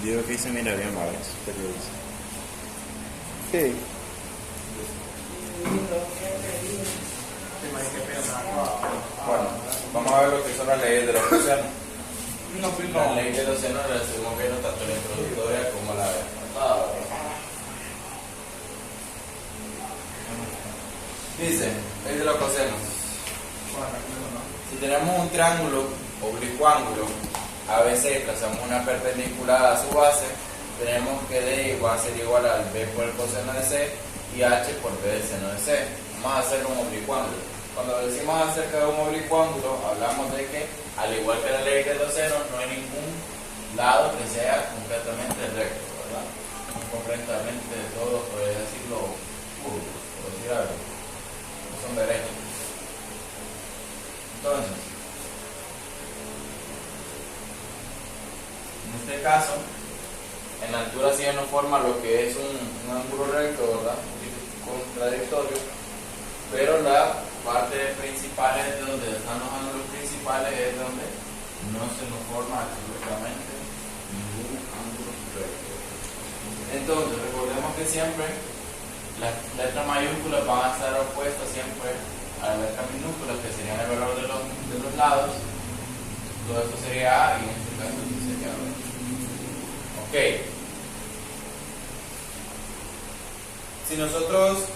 Digo que se mira bien, ¿vale? ¿Qué te dice? Sí. Bueno, vamos a ver lo que son las leyes de los océanos. La ley de los océanos la estuvimos viendo tanto en la introductoria como la vez pasada, ¿verdad? Dice, ley de los océanos. Si tenemos un triángulo oblicuángulo ABC, trazamos una perpendicular a su base, tenemos que D va a ser igual al B por el coseno de C y H por B del seno de C. Vamos a hacer un oblicuángulo. Cuando decimos acerca de un oblicuángulo, hablamos de que, al igual que la ley de los senos, no hay ningún lado que sea completamente recto, ¿verdad? Completamente todo, puede decirlo, curvo, por decir algo. No son derechos. Entonces, en este caso, en la altura sí nos forma lo que es un ángulo recto, ¿verdad? Un poquito contradictorio, pero la parte principal es de donde están los ángulos principales, es donde no se nos forma absolutamente ningún ángulo recto. Entonces, recordemos que siempre las letras mayúsculas van a estar opuestas siempre a las letras minúsculas, que serían el valor de los lados. Todo esto sería A y en este caso sería B. Ok. Si nosotros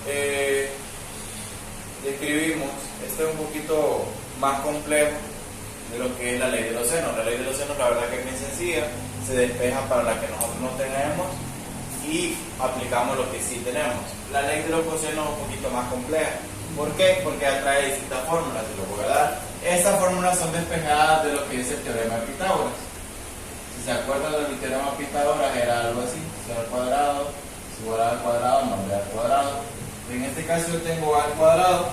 describimos, esto es un poquito más complejo de lo que es la ley de los senos. La ley de los senos, la verdad que es bien sencilla, se despeja para la que nosotros no tenemos y aplicamos lo que sí tenemos. La ley de los cosenos es un poquito más compleja. ¿Por qué? Porque atrae distintas fórmulas, se lo voy a dar. Estas fórmulas son despejadas de lo que es el teorema de Pitágoras. Si se acuerdan del teorema de Pitágoras, era algo así: C al cuadrado es igual a al cuadrado más B al cuadrado. En este caso yo tengo A al cuadrado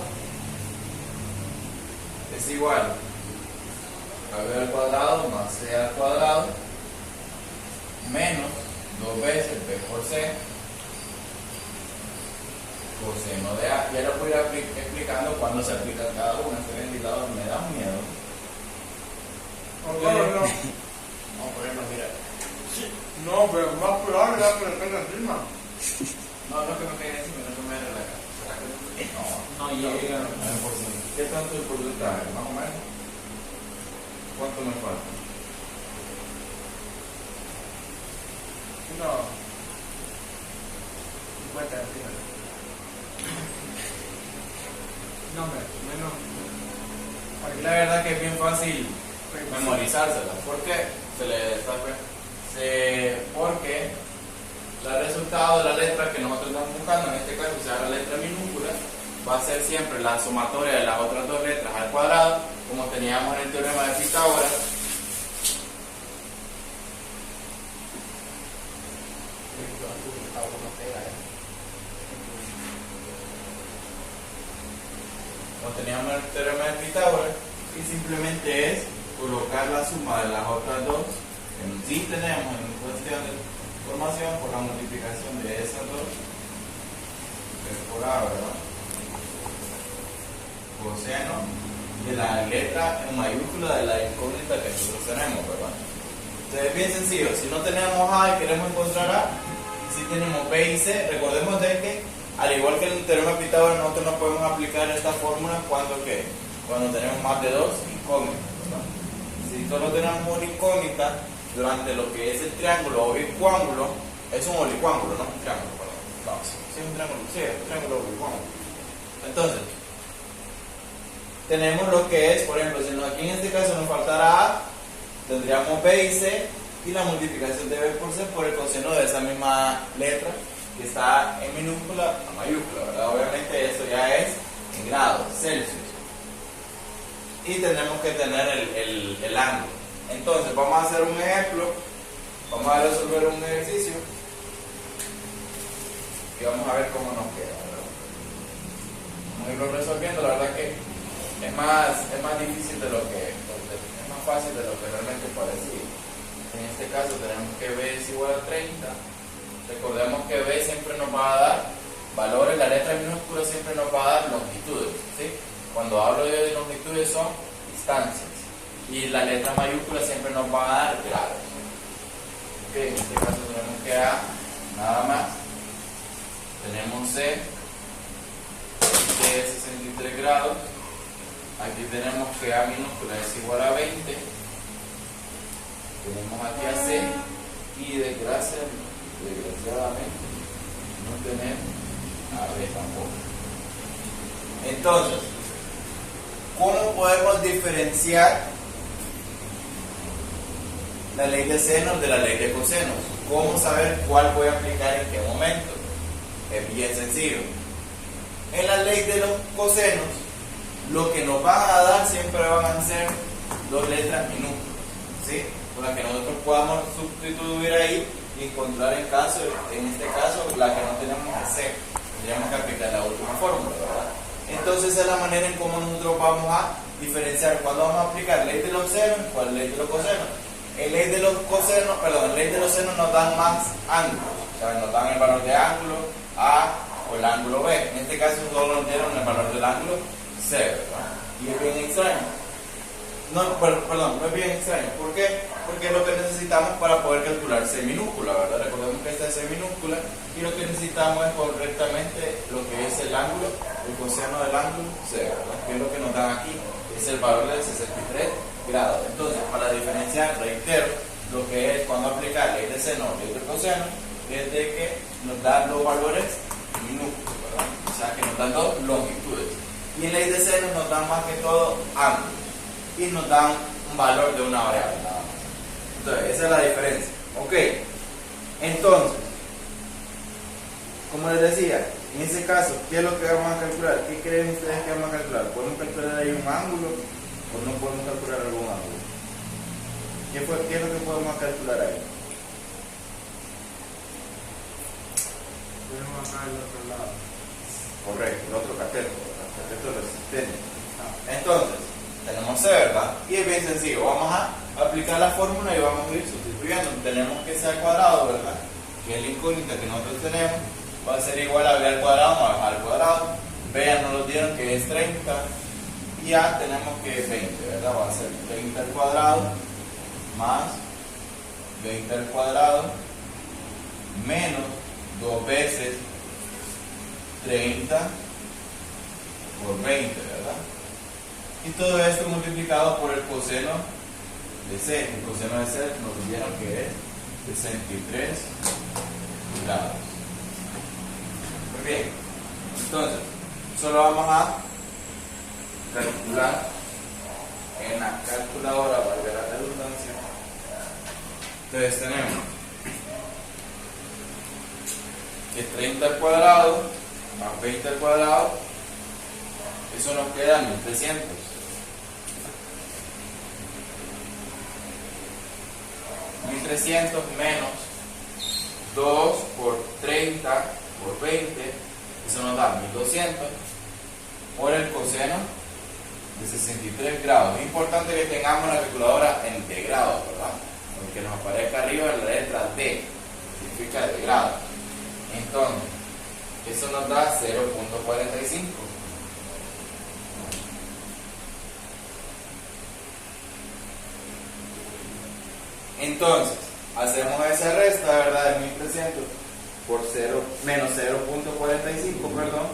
es igual a B al cuadrado más C al cuadrado menos 2 veces B por C coseno de A. Ya lo voy a ir explicando cuándo se aplica cada una. Este ventilador me da miedo. No, mira. No, pero más probable es que le caiga encima. No es que me caiga encima, no me relaja. No llega. ¿Qué tanto el porcentaje? Más o menos. ¿Cuánto me falta? No. 50 encima. No, menos. Aquí la verdad que es bien fácil memorizársela. ¿Por qué? Porque el resultado de la letra que nosotros estamos buscando, en este caso sea la letra minúscula, va a ser siempre la sumatoria de las otras dos letras al cuadrado, como teníamos en el teorema de Pitágoras. Como teníamos en el teorema de Pitágoras, y simplemente es colocar la suma de las otras dos que sí tenemos en cuestión de formación por la multiplicación de esas dos por A, ¿verdad? Coseno de la letra en mayúscula de la incógnita que nosotros tenemos, ¿verdad? Entonces es bien sencillo. Si no tenemos A y queremos encontrar A, si tenemos B y C, recordemos de que al igual que en el teorema de Pitágoras, nosotros no podemos aplicar esta fórmula cuando tenemos más de dos incógnitas, ¿verdad? Si solo tenemos una incógnita durante lo que es el triángulo oblicuángulo, es un oblicuángulo, no un triángulo, perdón. No, sí, es un triángulo oblicuángulo. Entonces, tenemos lo que es, por ejemplo, si aquí en este caso nos faltara A, tendríamos B y C y la multiplicación de B por C por el coseno de esa misma letra que está en minúscula a mayúscula, ¿verdad? Obviamente eso ya es en grados Celsius. Y tenemos que tener el ángulo. Entonces vamos a hacer un ejemplo, vamos a resolver un ejercicio y vamos a ver cómo nos queda, ¿verdad? Vamos a irlo resolviendo. La verdad que es más difícil de lo que es más fácil de lo que realmente parecía. En este caso tenemos que B es igual a 30. Recordemos que B siempre nos va a dar valores, la letra minúscula siempre nos va a dar longitudes, ¿sí? Cuando hablo de longitudes son distancias y la letra mayúscula siempre nos va a dar grados. Okay. en este caso tenemos que A nada más, tenemos C de 63 grados, aquí tenemos que A minúscula es igual a 20, tenemos aquí a C y desgraciadamente no tenemos a B tampoco. Entonces, ¿cómo podemos diferenciar la ley de senos de la ley de cosenos? ¿Cómo saber cuál voy a aplicar en qué momento? Es bien sencillo. En la ley de los cosenos, lo que nos van a dar siempre van a ser dos letras minúsculas, ¿sí? Para que nosotros podamos sustituir ahí y encontrar en este caso, la que no tenemos que hacer. Tendríamos que aplicar la última fórmula, ¿verdad? Entonces esa es la manera en cómo nosotros vamos a diferenciar cuándo vamos a aplicar ley de los senos y cuál ley de los cosenos. En ley de los senos nos dan más ángulos, o sea, nos dan el valor de ángulo A o el ángulo B. En este caso solo nos dieron el valor del ángulo C, ¿verdad? Y es bien extraño. No es bien extraño. ¿Por qué? Porque es lo que necesitamos para poder calcular C minúscula, ¿verdad? Recordemos que esta es C minúscula y lo que necesitamos es correctamente lo que es el ángulo, el coseno del ángulo C, ¿verdad? Que es lo que nos dan aquí, es el valor de 63 grados. Entonces, para diferenciar, reitero, lo que es cuando aplicar ley de seno o ley de coseno, es de que nos dan dos valores minúsculos, ¿verdad? O sea, que nos dan dos longitudes. Y en ley de seno nos dan más que todo ángulos y nos dan un valor de una variable nada más. Entonces, esa es la diferencia. Ok, entonces, como les decía, en ese caso, ¿qué es lo que vamos a calcular? ¿Qué creen ustedes que vamos a calcular? ¿Podemos calcular ahí un ángulo o no podemos calcular algún ángulo? ¿Qué es lo que podemos calcular ahí? Tenemos acá el otro lado. Correcto, el otro cateto, el cateto resistente. Entonces, tenemos C, ¿verdad? Y es bien sencillo, vamos a aplicar la fórmula y vamos a ir sustituyendo. Tenemos que C al cuadrado, ¿verdad? Que es la incógnita que nosotros tenemos, va a ser igual a B al cuadrado más A al cuadrado. B ya nos lo dieron que es 30 y A tenemos que es 20, ¿verdad? Va a ser 30 al cuadrado más 20 al cuadrado menos 2 veces 30 por 20, ¿verdad? Y todo esto multiplicado por el coseno de C. El coseno de C nos dieron que es 63 grados. Muy bien. Entonces, solo vamos a calcular en la calculadora, valga la redundancia. Entonces tenemos que 30 al cuadrado más 20 al cuadrado, eso nos queda 1300. 1300 menos 2 por 30 por 20, eso nos da 1200 por el coseno de 63 grados. Es importante que tengamos la calculadora en de grados, ¿verdad? Porque nos aparezca arriba la letra D, significa de grado. Entonces, eso nos da 0.45. Entonces, hacemos esa resta, ¿verdad? De 1300 por 0 menos 0.45, perdón.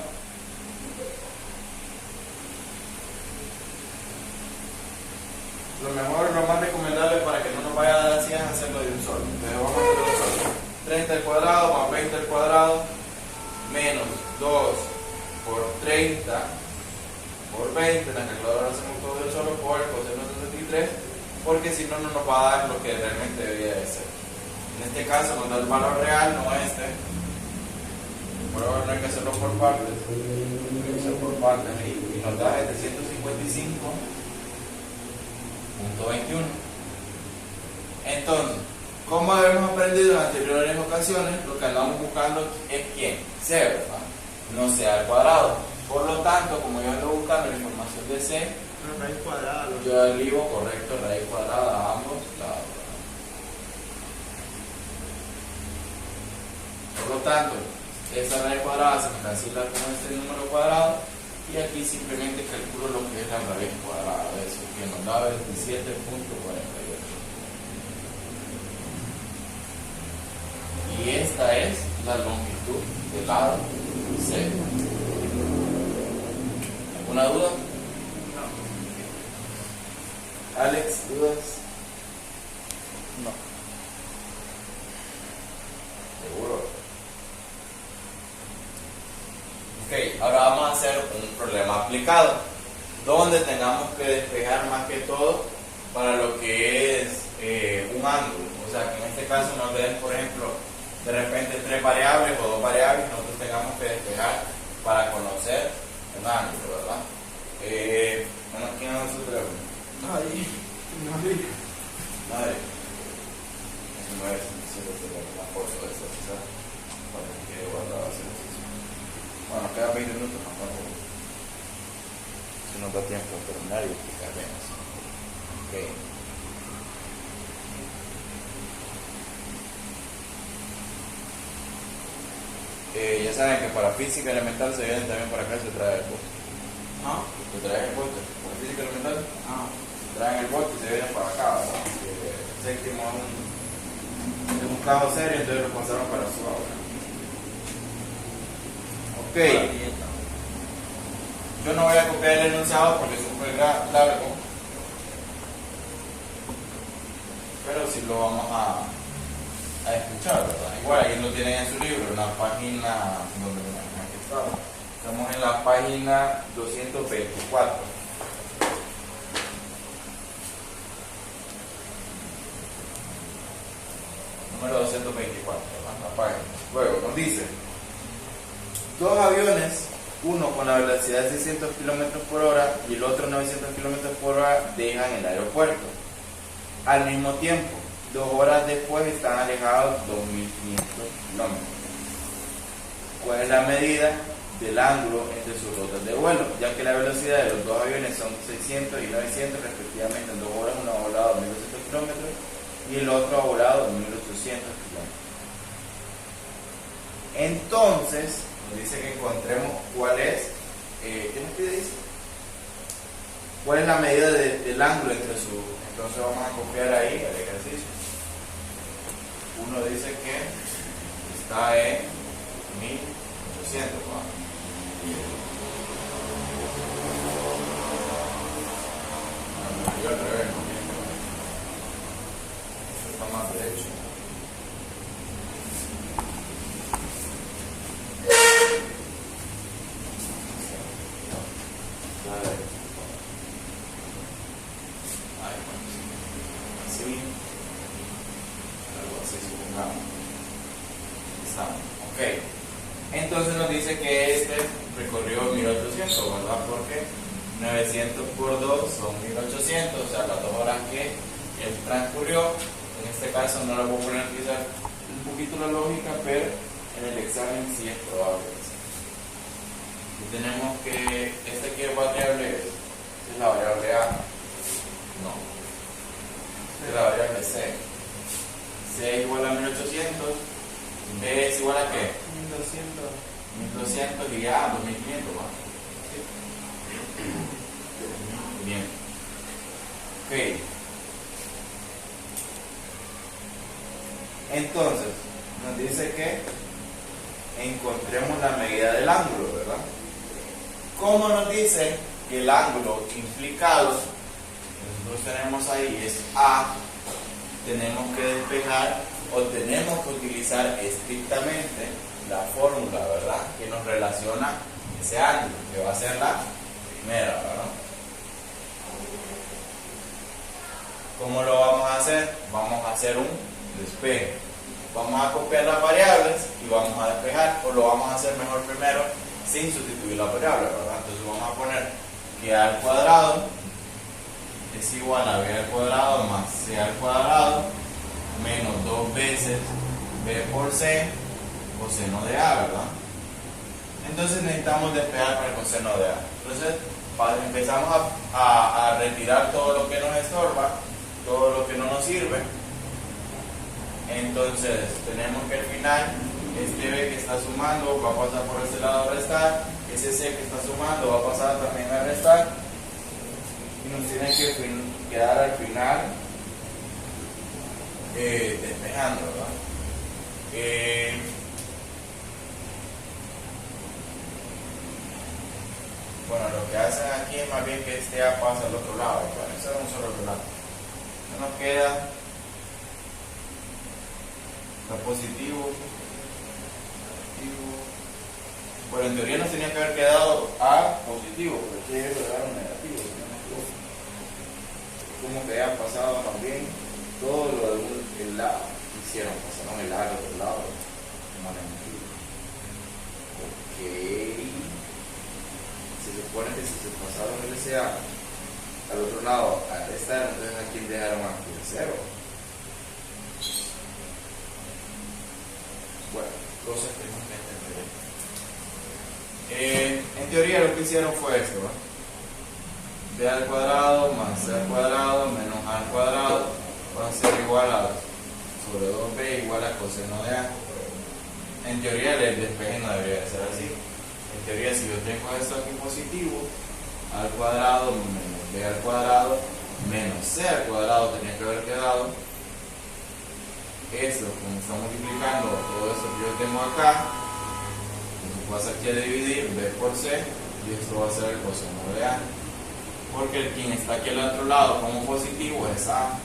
Lo mejor, lo más recomendable para que no nos vaya a dar así es hacerlo de un solo. Entonces vamos a hacerlo de un solo. 30 al cuadrado más 20 al cuadrado menos 2 por 30 por 20. En la calculadora hacemos todo de un solo por el coseno de 63, porque si no, no nos va a dar lo que realmente debería de ser. En este caso nos da el valor real, no este. Por ahora no hay que hacerlo por partes, hay que hacerlo por partes y nos da 755.21. Entonces, como habíamos aprendido en anteriores ocasiones, lo que andamos buscando es quién, C, ¿verdad? No C al cuadrado. Por lo tanto, como yo ando buscando la información de C, Raíz cuadrada. yo derivo correcto raíz cuadrada a ambos lados. Por lo tanto, esa raíz cuadrada se me cancela con este número cuadrado y aquí simplemente calculo lo que es la raíz cuadrada de eso, que nos da 27.48. la longitud del lado C. ¿Alguna duda? Alex, ¿dudas? No. Seguro. Ok, ahora vamos a hacer un problema aplicado, donde tengamos que despejar más que todo para lo que es un ángulo. O sea, que en este caso nos den, por ejemplo, de repente 3 variables o 2 variables, nosotros tengamos que despejar para conocer un ángulo, ¿verdad? Bueno, ¿quién hace su teléfono? Nadie. Madre. Eso no es la foto de esa, ¿sabes? Para que guardar hacer eso. Bueno, quedan 20 minutos más para Si nos da tiempo de terminar y explicar bien eso. Ok. Ya saben que para física elemental se vienen también para acá y se trae el bote. ¿Ah? Se trae el bote. Para física elemental Ah. se traen el bote y se vienen para acá, ¿verdad? El séptimo es un caso serio, entonces lo pasaron para su aula. Ok. Yo no voy a copiar el enunciado porque es súper largo, pero sí lo vamos a escuchar, ¿verdad? Igual ahí lo tienen en su libro, en la página donde aquí estamos. Estamos en la página 224. Número 224, ¿verdad? La página. Luego nos dice: dos aviones, uno con la velocidad de 600 km por hora y el otro 900 km por hora, dejan el aeropuerto al mismo tiempo. 2 horas después están alejados 2.500 km. ¿Cuál es la medida del ángulo entre sus rutas de vuelo? Ya que la velocidad de los dos aviones son 600 y 900 respectivamente. En 2 horas uno ha volado 1.200 km y el otro ha volado 1.800 km. Entonces nos dice que encontremos cuál es, ¿qué nos pide? Dice cuál es la medida del ángulo entre sus. Entonces vamos a copiar ahí el ejercicio. Uno dice que está en 1.800, ¿no? Yo al revés, ¿no? Esto está más derecho. Entonces nos dice que este recorrió 1800, ¿verdad? Porque 900 por 2 son 1800, o sea, las 2 horas que él transcurrió. En este caso no lo voy a poner a utilizar un poquito la lógica, pero en el examen sí es probable. Y tenemos que, ¿qué variable es? ¿Es la variable A? No. Es la variable C. C es igual a 1800. B es igual a qué? 1200 y A 2500, ¿va? Bien. Ok. Entonces, nos dice que encontremos la medida del ángulo, ¿verdad? ¿Cómo nos dice que el ángulo implicado, nosotros tenemos ahí, es A? Tenemos que despejar o tenemos que utilizar estrictamente la fórmula, ¿verdad? Que nos relaciona ese ángulo, que va a ser la primera, ¿verdad? ¿Cómo lo vamos a hacer? Vamos a hacer un despeje. Vamos a copiar las variables y vamos a despejar, o lo vamos a hacer mejor primero sin sustituir la variable, ¿verdad? Entonces vamos a poner que A al cuadrado es igual a B al cuadrado más C al cuadrado menos 2 veces B por C coseno de A, ¿verdad? Entonces necesitamos despejar para el coseno de A. Entonces empezamos a retirar todo lo que nos estorba, todo lo que no nos sirve. Entonces tenemos que al final este B que está sumando va a pasar por este lado a restar, ese C que está sumando va a pasar también a restar y nos tiene que quedar al final despejando, ¿verdad? es más bien que este A pasa al otro lado. Bueno, eso es un solo lado. No nos queda lo positivo. Bueno, en teoría nos tenía que haber quedado A positivo, pero aquí es un negativo. Como que haya pasado también todo lo del lado. Hicieron, pasaron el A al otro lado. No negativo. Ok. Se supone que si se pasaron el SA al otro lado a restar, entonces aquí dejaron aquí el 0. Bueno, cosas que no me entenderé. En teoría lo que hicieron fue esto, ¿no? B al cuadrado más C al cuadrado menos A al cuadrado va a ser igual a sobre 2B igual a coseno de A. En teoría el despeje no debería de ser así. En teoría, si yo tengo esto aquí positivo, A al cuadrado menos B al cuadrado menos C al cuadrado tenía que haber quedado. Esto, como está multiplicando todo eso que yo tengo acá, pasa aquí a dividir B por C y esto va a ser el coseno de A, porque quien está aquí al otro lado como positivo es A,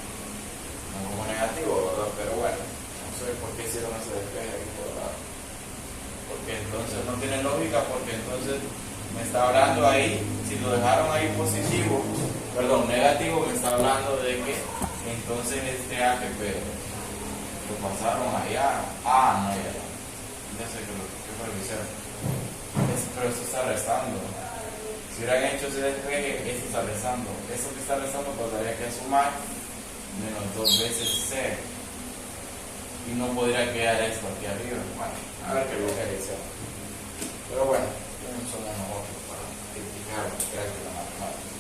no como negativo, ¿verdad? Pero bueno, no sé por qué hicieron ese despeje aquí, ¿verdad? Porque entonces no tiene lógica, porque entonces me está hablando ahí, si lo dejaron ahí positivo, perdón, negativo, me está hablando de que entonces este A que lo pasaron allá, no, ya sé que lo que hicieron. Pero esto está restando. Si hubieran hecho ese despeje, esto está restando. Eso que está restando podría que sumar menos 2 veces C. Y no podría quedar esto aquí arriba. Bueno, a ver qué lo que dice. Pero bueno, no somos nosotros para criticar la matemática.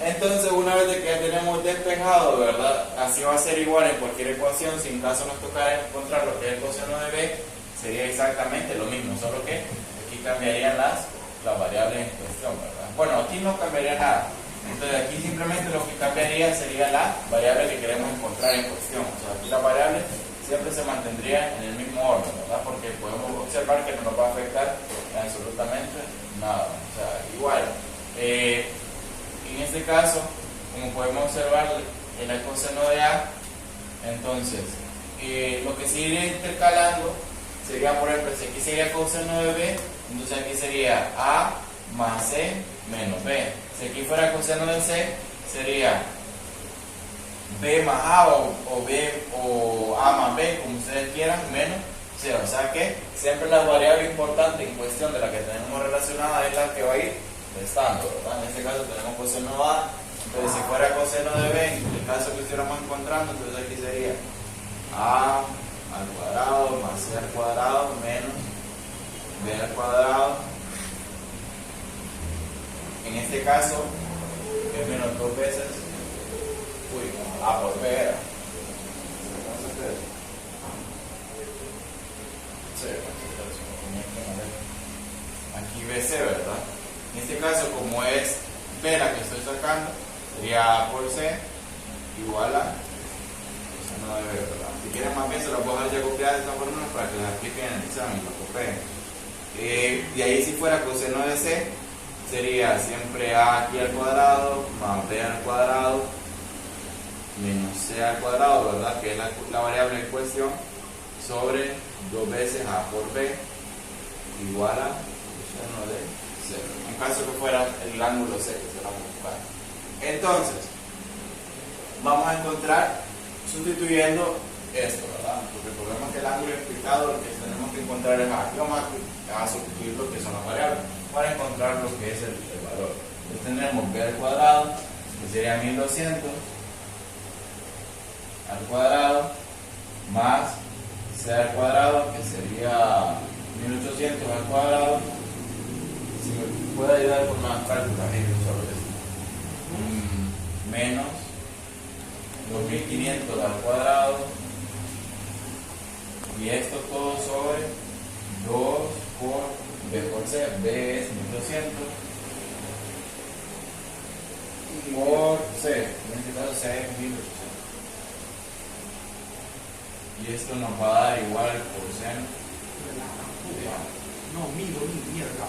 Entonces, una vez que ya tenemos despejado, ¿verdad? Así va a ser igual en cualquier ecuación. Si en caso nos tocara encontrar lo que es el coseno de B, sería exactamente lo mismo, solo que aquí cambiarían las variables en cuestión, ¿verdad? Bueno, aquí no cambiaría nada. Entonces aquí simplemente lo que cambiaría sería la variable que queremos encontrar en cuestión. O sea, aquí la variable siempre se mantendría en el mismo orden, ¿verdad? Porque podemos observar que no nos va a afectar absolutamente nada. O sea, igual. En este caso, como podemos observar en el coseno de A, entonces lo que se iría intercalando sería, por ejemplo, si aquí sería coseno de B, entonces aquí sería A más C menos B. Si aquí fuera coseno de C, sería B más A o B o A más B, como ustedes quieran, menos C. O sea que siempre la variable importante en cuestión de la que tenemos relacionada es la que va a ir restando, ¿verdad? En este caso tenemos coseno de A, entonces si fuera coseno de B, en el caso que estuviéramos encontrando, entonces aquí sería A al cuadrado más C al cuadrado menos B al cuadrado. En este caso es menos 2 veces A por B era. Aquí BC, ¿verdad? En este caso, como es B la que estoy sacando, sería A por C igual a coseno de B, ¿verdad? Si quieren más bien se las voy a dejar ya copiadas de esta forma para que las apliquen en el examen y lo copien. Y ahí si fuera coseno de C, sería siempre A aquí al cuadrado más B al cuadrado menos C al cuadrado, ¿verdad? Que es la variable en cuestión, sobre 2 veces A por B igual a coseno de C. En caso que fuera el ángulo C que se va a buscar. Entonces, vamos a encontrar sustituyendo esto, ¿verdad? Porque el problema es que el ángulo implicado lo que tenemos que encontrar es aquí vamos a sustituir lo que son las variables para encontrar lo que es el valor. Entonces tendremos B al cuadrado, que sería 1200 al cuadrado, más C al cuadrado, que sería 1800 al cuadrado. Si me puede ayudar con más cálculos, solo esto. Menos 2500 al cuadrado, y esto todo sobre 2 por B por C. B es 1200 por C, en este caso C es 1800, y esto nos va a dar igual el coseno. No, mierda.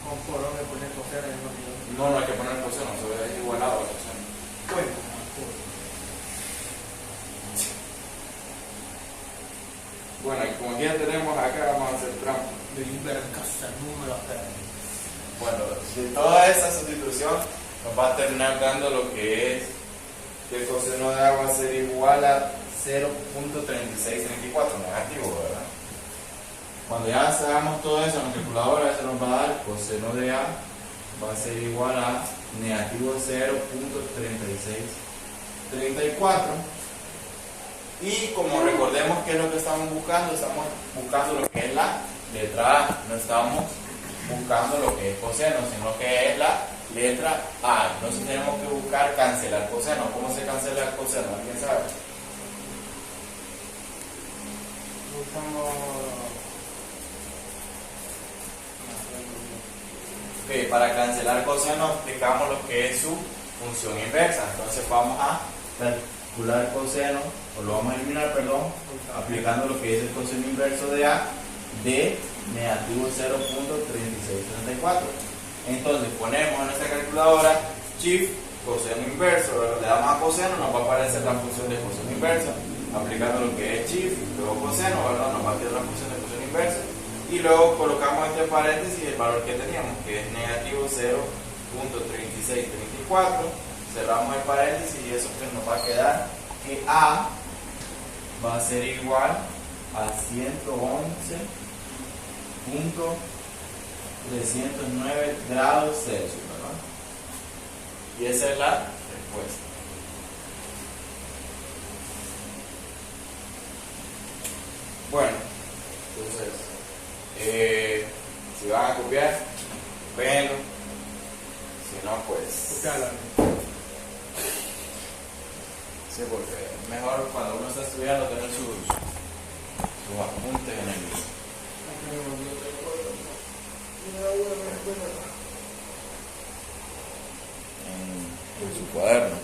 Con color de poner coseno en el No, no hay que poner coseno, eso es igualado al coseno. Bueno, Bueno, y como ya tenemos acá, vamos a hacer trampa. de invercasa número Bueno, de toda esa sustitución nos va a terminar dando lo que es que el coseno de A va a ser igual a 0.3634, negativo, ¿verdad? Cuando ya hagamos todo eso en la calculadora, eso nos va a dar coseno de A va a ser igual a negativo 0.3634. Y como recordemos que es lo que estamos buscando lo que es la letra A, no estamos buscando lo que es coseno, sino que es la letra A. Entonces tenemos que buscar cancelar coseno. ¿Cómo se cancela el coseno? ¿Alguien sabe? Ok, para cancelar coseno aplicamos lo que es su función inversa. Entonces vamos a calcular coseno, o lo vamos a eliminar, perdón, aplicando lo que es el coseno inverso de A de negativo 0.3634. Entonces ponemos en nuestra calculadora shift coseno inverso, le damos a coseno, nos va a aparecer la función de coseno inverso, aplicando lo que es shift, luego coseno, ¿verdad? Nos va a quedar la función de coseno inverso, y luego colocamos entre paréntesis el valor que teníamos, que es negativo 0.3634, cerramos el paréntesis y eso que nos va a quedar que A va a ser igual a 111.309 grados Celsius, ¿verdad? Y esa es la respuesta. Bueno, entonces, si van a copiar, véanlo. Si no, pues. Sí, porque es mejor cuando uno está estudiando tener sus apuntes en el libro. En su cuaderno.